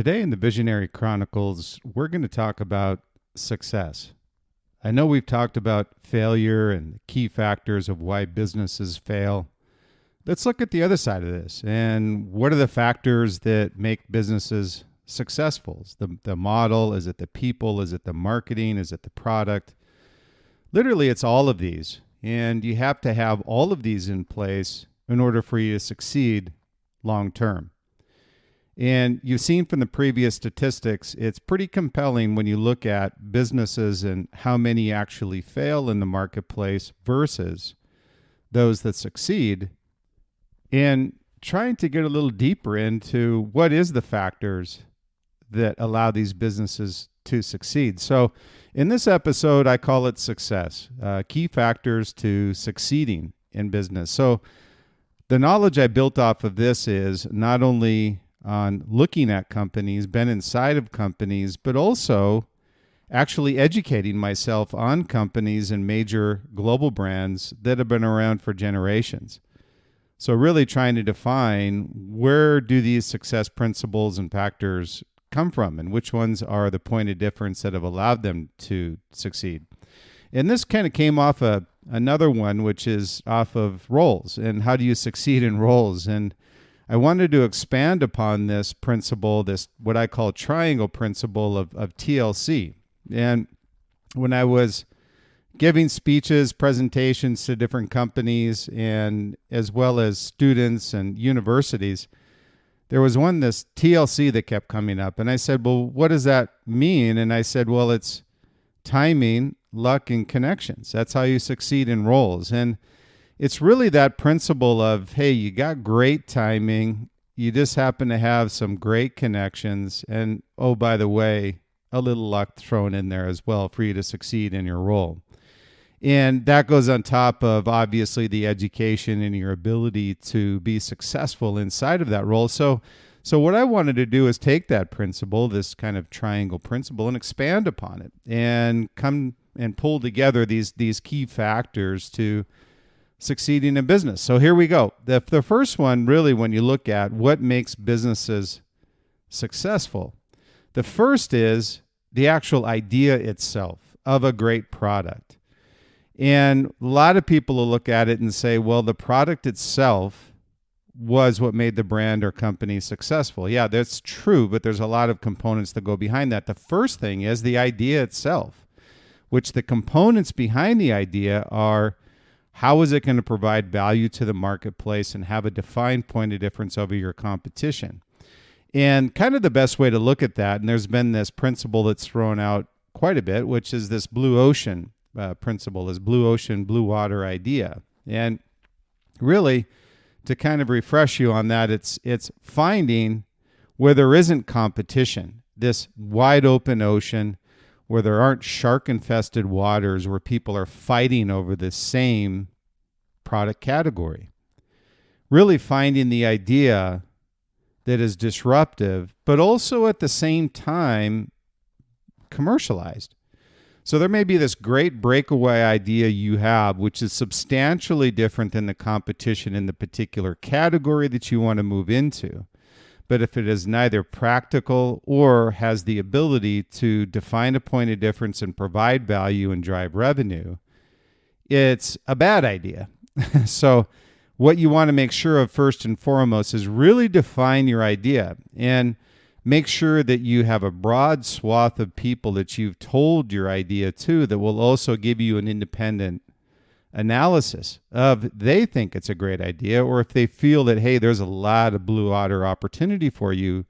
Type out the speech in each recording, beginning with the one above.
Today in the Visionary Chronicles, we're going to talk about success. I know we've talked about failure and the key factors of why businesses fail. Let's look at the other side of this and what are the factors that make businesses successful? Is the model? Is it the people? Is it the marketing? Is it the product? Literally, it's all of these. And you have to have all of these in place in order for you to succeed long term. And you've seen from the previous statistics, it's pretty compelling when you look at businesses and how many actually fail in the marketplace versus those that succeed, and trying to get a little deeper into what is the factors that allow these businesses to succeed. So in this episode, I call it success, key factors to succeeding in business. So the knowledge I built off of this is not only on looking at companies, been inside of companies, but also actually educating myself on companies and major global brands that have been around for generations. So really trying to define where do these success principles and factors come from and which ones are the point of difference that have allowed them to succeed. And this kind of came off another one, which is off of roles and how do you succeed in roles. And I wanted to expand upon this principle, this what I call triangle principle of TLC. And when I was giving speeches, presentations to different companies, and as well as students and universities, there was one, this TLC, that kept coming up. And I said, well, what does that mean? And I said, well, it's timing, luck, and connections. That's how you succeed in roles. And it's really that principle of, hey, you got great timing, you just happen to have some great connections, and oh, by the way, a little luck thrown in there as well for you to succeed in your role. And that goes on top of, obviously, the education and your ability to be successful inside of that role. So what I wanted to do is take that principle, this kind of triangle principle, and expand upon it and come and pull together these key factors to succeeding in business. So here we go. The first one, really, when you look at what makes businesses successful, the first is the actual idea itself of a great product. And a lot of people will look at it and say, well, the product itself was what made the brand or company successful. Yeah, that's true, but there's a lot of components that go behind that. The first thing is the idea itself, which the components behind the idea are, how is it going to provide value to the marketplace and have a defined point of difference over your competition? And kind of the best way to look at that, and there's been this principle that's thrown out quite a bit, which is this blue ocean principle, this blue ocean, blue water idea. And really, to kind of refresh you on that, it's finding where there isn't competition, this wide open ocean where there aren't shark-infested waters where people are fighting over the same product category. Really finding the idea that is disruptive, but also at the same time commercialized. So there may be this great breakaway idea you have, which is substantially different than the competition in the particular category that you want to move into. But if it is neither practical or has the ability to define a point of difference and provide value and drive revenue, it's a bad idea. So what you want to make sure of first and foremost is really define your idea and make sure that you have a broad swath of people that you've told your idea to that will also give you an independent analysis of they think it's a great idea, or if they feel that, hey, there's a lot of blue water opportunity for you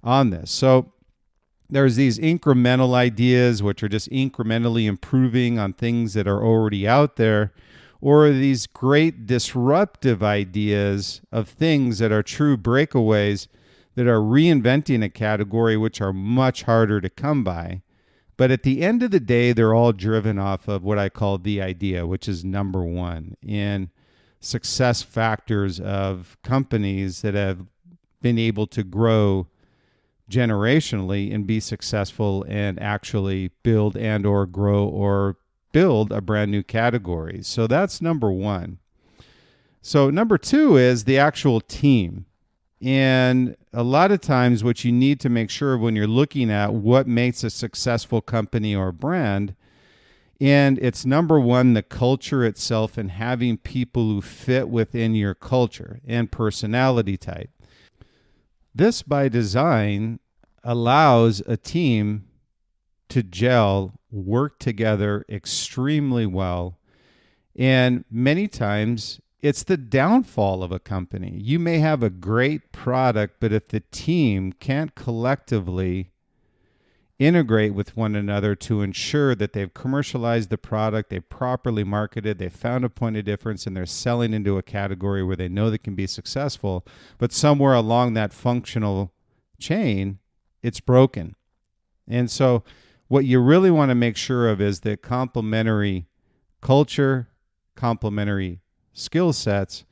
on this. So there's these incremental ideas, which are just incrementally improving on things that are already out there, or these great disruptive ideas of things that are true breakaways that are reinventing a category which are much harder to come by. But at the end of the day, they're all driven off of what I call the idea, which is number one in success factors of companies that have been able to grow generationally and be successful and actually build and or grow or build a brand new category. So that's number one. So number two is the actual team. And a lot of times what you need to make sure when you're looking at what makes a successful company or brand, and it's number one, the culture itself and having people who fit within your culture and personality type. This by design allows a team to gel, work together extremely well. And many times it's the downfall of a company. You may have a great product, but if the team can't collectively integrate with one another to ensure that they've commercialized the product, they've properly marketed, they've found a point of difference, and they're selling into a category where they know they can be successful, but somewhere along that functional chain, it's broken. And so what you really want to make sure of is that complementary culture, complementary skill sets.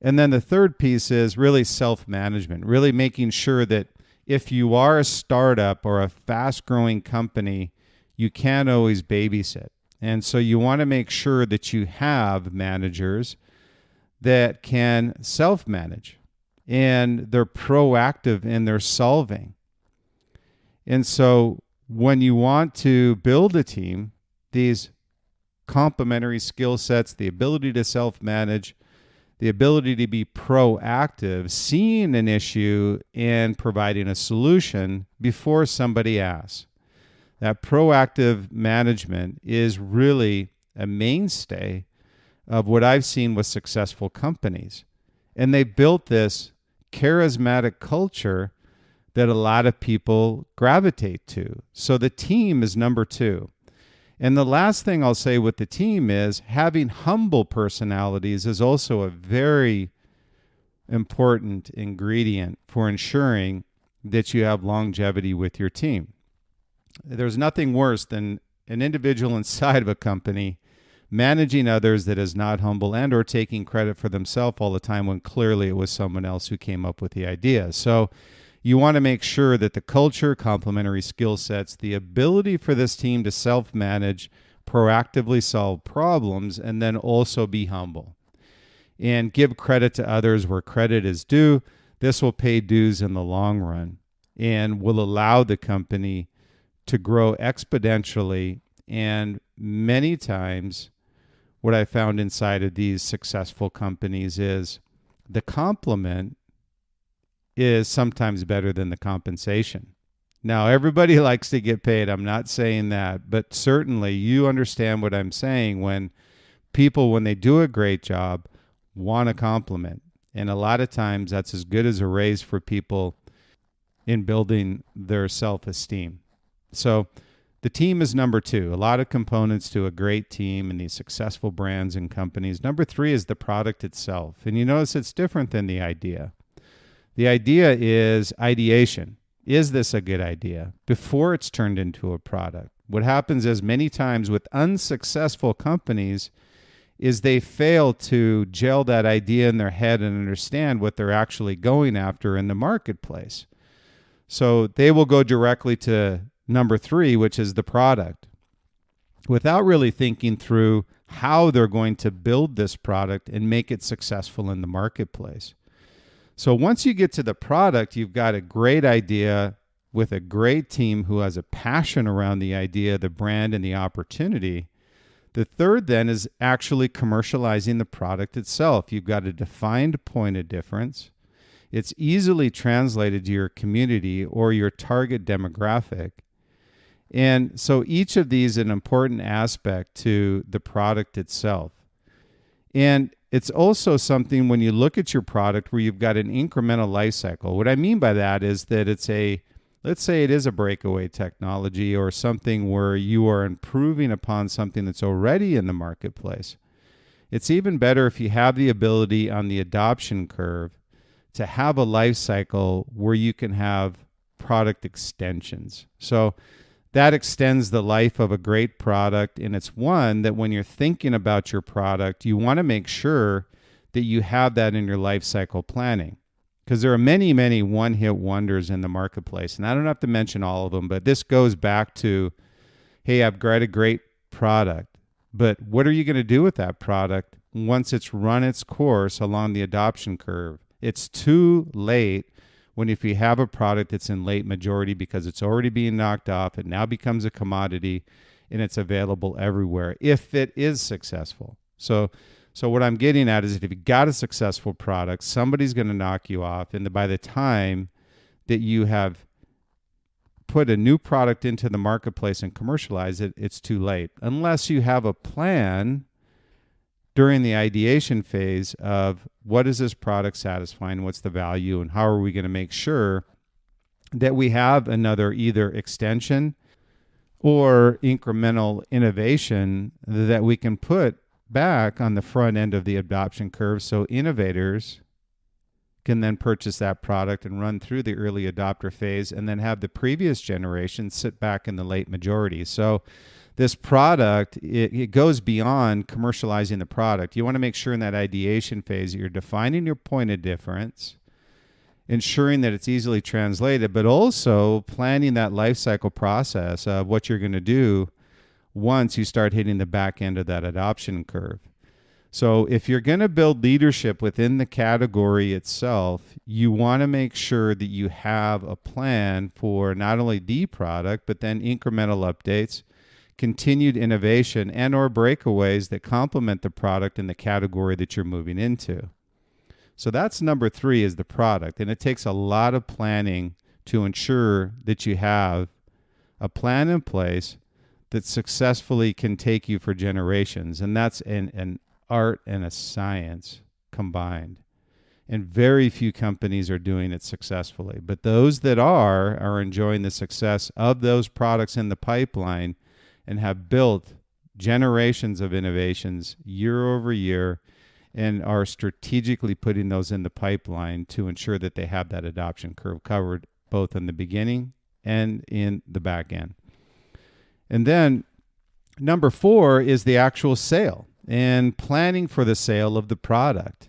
And then the third piece is really self-management, really making sure that if you are a startup or a fast-growing company, you can't always babysit. And so you want to make sure that you have managers that can self-manage and they're proactive in their solving. And so when you want to build a team, these complementary skill sets, the ability to self-manage, the ability to be proactive, seeing an issue and providing a solution before somebody asks. That proactive management is really a mainstay of what I've seen with successful companies. And they built this charismatic culture that a lot of people gravitate to. So the team is number two. And the last thing I'll say with the team is having humble personalities is also a very important ingredient for ensuring that you have longevity with your team. There's nothing worse than an individual inside of a company managing others that is not humble and or taking credit for themselves all the time when clearly it was someone else who came up with the idea. So you want to make sure that the culture, complementary skill sets, the ability for this team to self-manage, proactively solve problems, and then also be humble and give credit to others where credit is due. This will pay dues in the long run and will allow the company to grow exponentially. And many times what I found inside of these successful companies is the complement is sometimes better than the compensation. Now, everybody likes to get paid. I'm not saying that, but certainly you understand what I'm saying when people, when they do a great job, want a compliment. And a lot of times that's as good as a raise for people in building their self-esteem. So the team is number two. A lot of components to a great team and these successful brands and companies. Number three is the product itself. And you notice it's different than the idea. The idea is ideation. Is this a good idea? Before it's turned into a product. What happens is many times with unsuccessful companies is they fail to gel that idea in their head and understand what they're actually going after in the marketplace. So they will go directly to number three, which is the product, without really thinking through how they're going to build this product and make it successful in the marketplace. So once you get to the product, you've got a great idea with a great team who has a passion around the idea, the brand, and the opportunity. The third then is actually commercializing the product itself. You've got a defined point of difference. It's easily translated to your community or your target demographic. And so each of these is an important aspect to the product itself. And it's also something when you look at your product where you've got an incremental life cycle. What I mean by that is that it's let's say it is a breakaway technology or something where you are improving upon something that's already in the marketplace. It's even better if you have the ability on the adoption curve to have a life cycle where you can have product extensions. So that extends the life of a great product, and it's one that when you're thinking about your product, you want to make sure that you have that in your life cycle planning. Because there are many, many one-hit wonders in the marketplace, and I don't have to mention all of them, but this goes back to, hey, I've got a great product, but what are you going to do with that product once it's run its course along the adoption curve It's too late when if you have a product that's in late majority because it's already being knocked off, it now becomes a commodity and it's available everywhere if it is successful. So what I'm getting at is that if you got a successful product, somebody's going to knock you off. And by the time that you have put a new product into the marketplace and commercialize it, it's too late. Unless you have a plan during the ideation phase of what is this product satisfying, what's the value, and how are we going to make sure that we have another either extension or incremental innovation that we can put back on the front end of the adoption curve so innovators can then purchase that product and run through the early adopter phase and then have the previous generation sit back in the late majority. So this product, it goes beyond commercializing the product. You want to make sure in that ideation phase that you're defining your point of difference, ensuring that it's easily translated, but also planning that life cycle process of what you're going to do once you start hitting the back end of that adoption curve. So if you're going to build leadership within the category itself, you want to make sure that you have a plan for not only the product, but then incremental updates, continued innovation, and or breakaways that complement the product in the category that you're moving into. So that's number 3 is the product. And it takes a lot of planning to ensure that you have a plan in place that successfully can take you for generations. And that's an art and a science combined. And very few companies are doing it successfully. But those that are enjoying the success of those products in the pipeline and have built generations of innovations year over year and are strategically putting those in the pipeline to ensure that they have that adoption curve covered both in the beginning and in the back end. And then number 4 is the actual sale and planning for the sale of the product.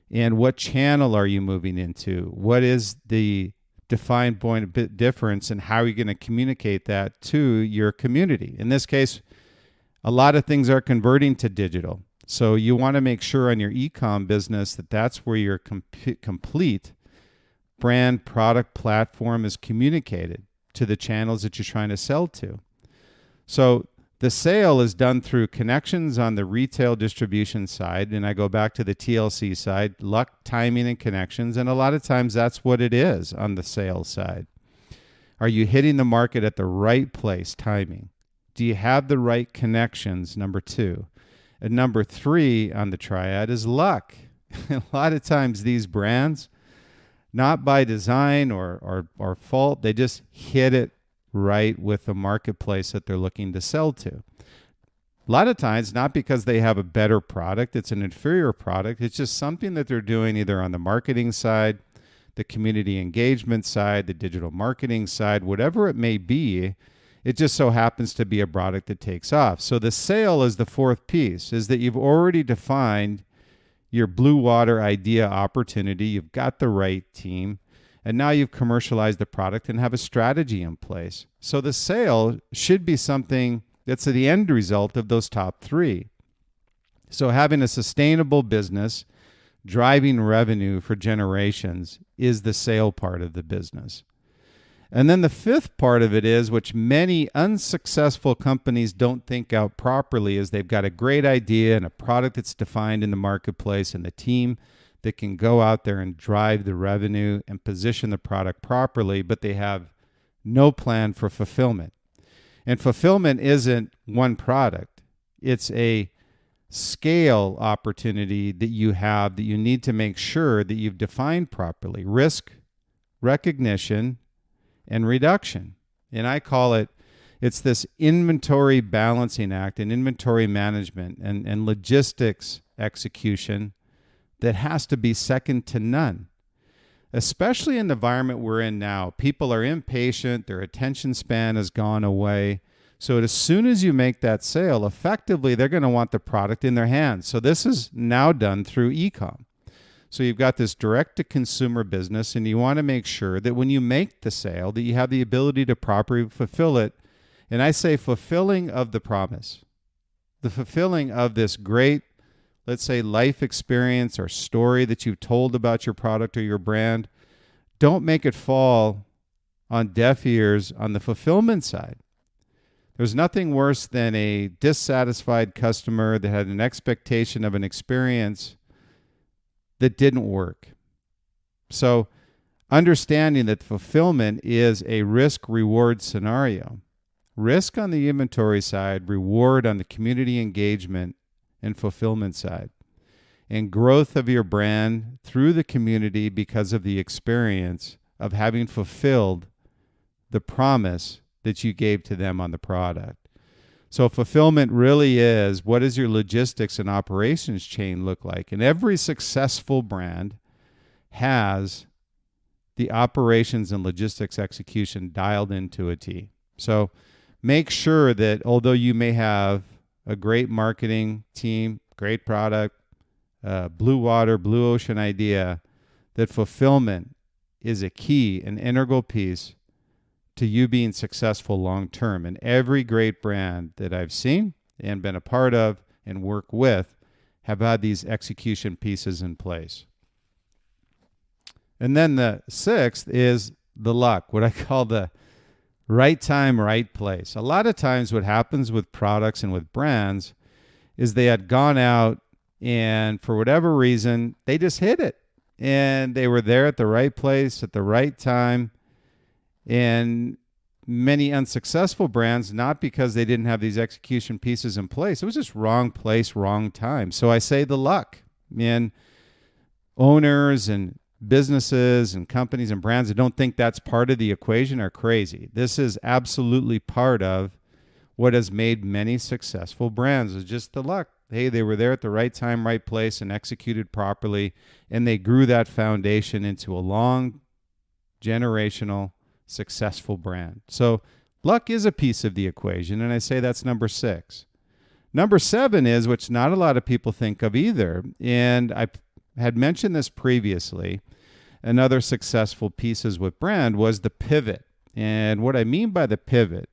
And what channel are you moving into? What is the defined point of difference, and how are you going to communicate that to your community? In this case, a lot of things are converting to digital. So you want to make sure on your e-com business that that's where your complete brand product platform is communicated to the channels that you're trying to sell to. So the sale is done through connections on the retail distribution side, and I go back to the TLC side, luck, timing, and connections, and a lot of times that's what it is on the sales side. Are you hitting the market at the right place, timing? Do you have the right connections, number 2? And number 3 on the triad is luck. A lot of times these brands, not by design or fault, they just hit it right with the marketplace that they're looking to sell to. A lot of times, not because they have a better product, it's an inferior product. It's just something that they're doing either on the marketing side, the community engagement side, the digital marketing side, whatever it may be. It just so happens to be a product that takes off. So the sale is the 4th piece, is that you've already defined your blue water idea opportunity. You've got the right team. And now you've commercialized the product and have a strategy in place. So the sale should be something that's the end result of those top 3. So having a sustainable business, driving revenue for generations is the sale part of the business. And then the 5th part of it is, which many unsuccessful companies don't think out properly, is they've got a great idea and a product that's defined in the marketplace and the team that can go out there and drive the revenue and position the product properly, but they have no plan for fulfillment. And fulfillment isn't one product. It's a scale opportunity that you have that you need to make sure that you've defined properly. Risk, recognition, and reduction. And I call it's this inventory balancing act and inventory management and logistics execution that has to be second to none, especially in the environment we're in now. People are impatient. Their attention span has gone away. So as soon as you make that sale, effectively, they're going to want the product in their hands. So this is now done through e-com. So you've got this direct-to-consumer business, and you want to make sure that when you make the sale, that you have the ability to properly fulfill it. And I say fulfilling of the promise, the fulfilling of this great let's say, life experience or story that you've told about your product or your brand, don't make it fall on deaf ears on the fulfillment side. There's nothing worse than a dissatisfied customer that had an expectation of an experience that didn't work. So understanding that fulfillment is a risk-reward scenario. Risk on the inventory side, reward on the community engagement and fulfillment side. And growth of your brand through the community because of the experience of having fulfilled the promise that you gave to them on the product. So fulfillment really is, what does your logistics and operations chain look like? And every successful brand has the operations and logistics execution dialed into a T. So make sure that although you may have a great marketing team, great product, blue water, blue ocean idea, that fulfillment is a key, an integral piece to you being successful long term. And every great brand that I've seen and been a part of and work with have had these execution pieces in place. And then the sixth is the luck, what I call the right time, right place. A lot of times what happens with products and with brands is they had gone out and for whatever reason, they just hit it. And they were there at the right place at the right time. And many unsuccessful brands, not because they didn't have these execution pieces in place. It was just wrong place, wrong time. So I say the luck. And owners and businesses and companies and brands that don't think that's part of the equation are crazy. This is absolutely part of what has made many successful brands, is just the luck. Hey, they were there at the right time, right place, and executed properly, and they grew that foundation into a long, generational, successful brand. So luck is a piece of the equation, and I say that's number 6. Number 7 is, which not a lot of people think of either, and I had mentioned this previously, another successful pieces with brand was the pivot. And what I mean by the pivot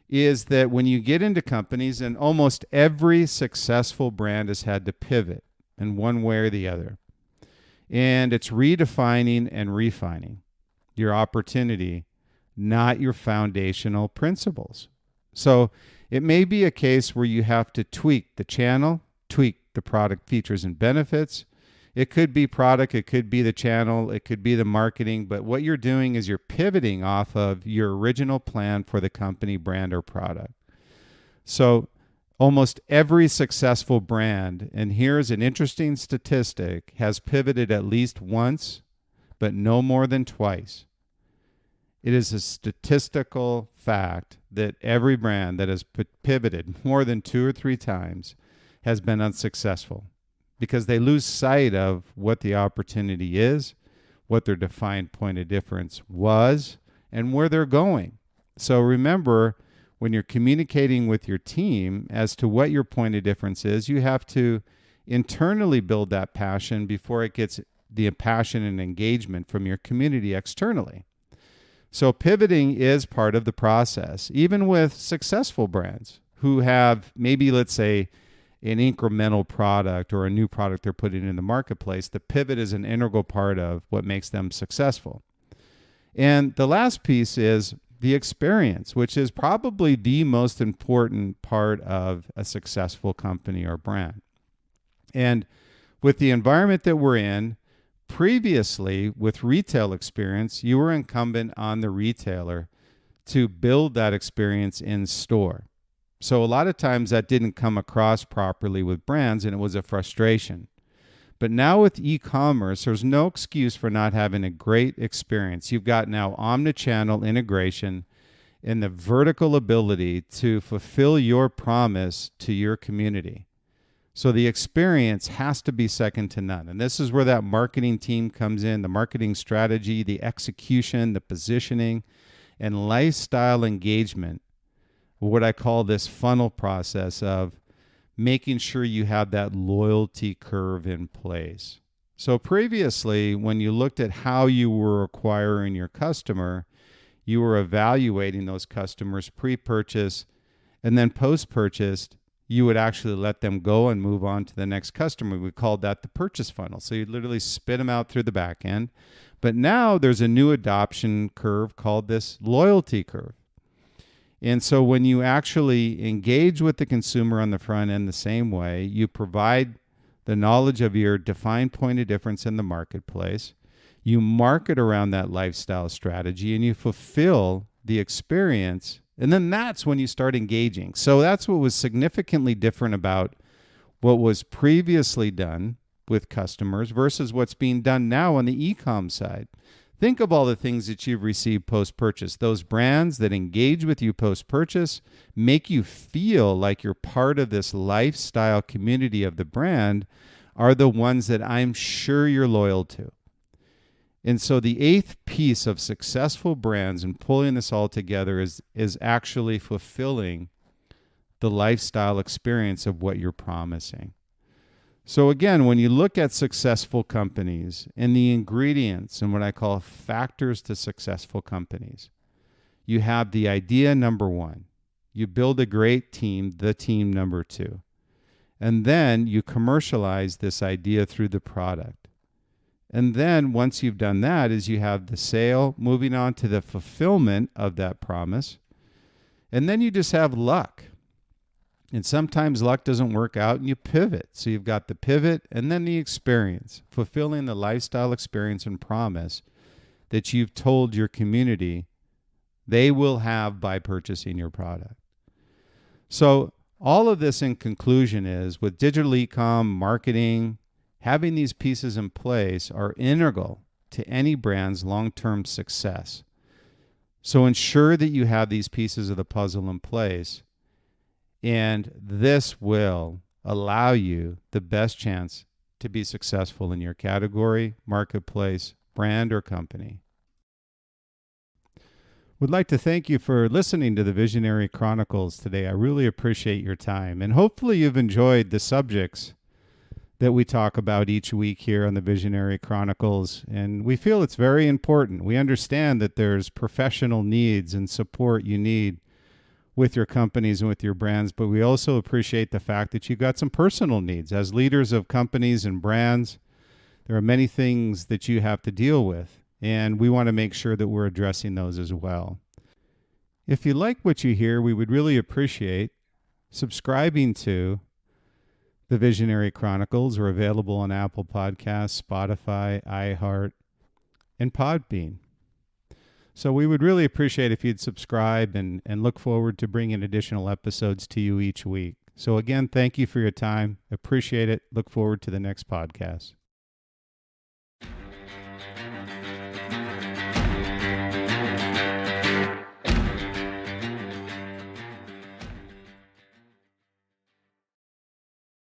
is that when you get into companies, and almost every successful brand has had to pivot in one way or the other. And it's redefining and refining your opportunity, not your foundational principles. So it may be a case where you have to tweak the channel, tweak the product features and benefits. It could be product, it could be the channel, it could be the marketing, but what you're doing is you're pivoting off of your original plan for the company, brand, or product. So almost every successful brand, and here's an interesting statistic, has pivoted at least once, but no more than twice. It is a statistical fact that every brand that has pivoted more than 2 or 3 times has been unsuccessful, because they lose sight of what the opportunity is, what their defined point of difference was, and where they're going. So remember, when you're communicating with your team as to what your point of difference is, you have to internally build that passion before it gets the passion and engagement from your community externally. So pivoting is part of the process, even with successful brands who have maybe, let's say, an incremental product or a new product they're putting in the marketplace. The pivot is an integral part of what makes them successful. And the last piece is the experience, which is probably the most important part of a successful company or brand. And with the environment that we're in, previously with retail experience, you were incumbent on the retailer to build that experience in store. So a lot of times that didn't come across properly with brands, and it was a frustration. But now with e-commerce, there's no excuse for not having a great experience. You've got now omnichannel integration and the vertical ability to fulfill your promise to your community. So the experience has to be second to none. And this is where that marketing team comes in, the marketing strategy, the execution, the positioning, and lifestyle engagement. What I call this funnel process of making sure you have that loyalty curve in place. So previously, when you looked at how you were acquiring your customer, you were evaluating those customers pre-purchase and then post-purchase you would actually let them go and move on to the next customer. We called that the purchase funnel. So you literally spit them out through the back end. But now there's a new adoption curve called this loyalty curve. And so when you actually engage with the consumer on the front end the same way, you provide the knowledge of your defined point of difference in the marketplace, you market around that lifestyle strategy, and you fulfill the experience. And then that's when you start engaging. So that's what was significantly different about what was previously done with customers versus what's being done now on the e-com side. Think of all the things that you've received post-purchase. Those brands that engage with you post-purchase make you feel like you're part of this lifestyle community of the brand are the ones that I'm sure you're loyal to. And so the eighth piece of successful brands and pulling this all together is actually fulfilling the lifestyle experience of what you're promising. So again, when you look at successful companies and the ingredients and what I call factors to successful companies, you have the idea number one. You build a great team, the team number two. And then you commercialize this idea through the product. And then once you've done that is you have the sale, moving on to the fulfillment of that promise. And then you just have luck. And sometimes luck doesn't work out and you pivot. So you've got the pivot and then the experience, fulfilling the lifestyle experience and promise that you've told your community they will have by purchasing your product. So all of this in conclusion is with digital e-com, marketing, having these pieces in place are integral to any brand's long-term success. So ensure that you have these pieces of the puzzle in place. And this will allow you the best chance to be successful in your category, marketplace, brand, or company. Would like to thank you for listening to the Visionary Chronicles today. I really appreciate your time. And hopefully you've enjoyed the subjects that we talk about each week here on the Visionary Chronicles. And we feel it's very important. We understand that there's professional needs and support you need with your companies and with your brands, but we also appreciate the fact that you got some personal needs. As leaders of companies and brands, there are many things that you have to deal with, and we want to make sure that we're addressing those as well. If you like what you hear, we would really appreciate subscribing to the Visionary Chronicles. We're available on Apple Podcasts, Spotify, iHeart, and Podbean. So we would really appreciate if you'd subscribe and look forward to bringing additional episodes to you each week. So again, thank you for your time. Appreciate it. Look forward to the next podcast.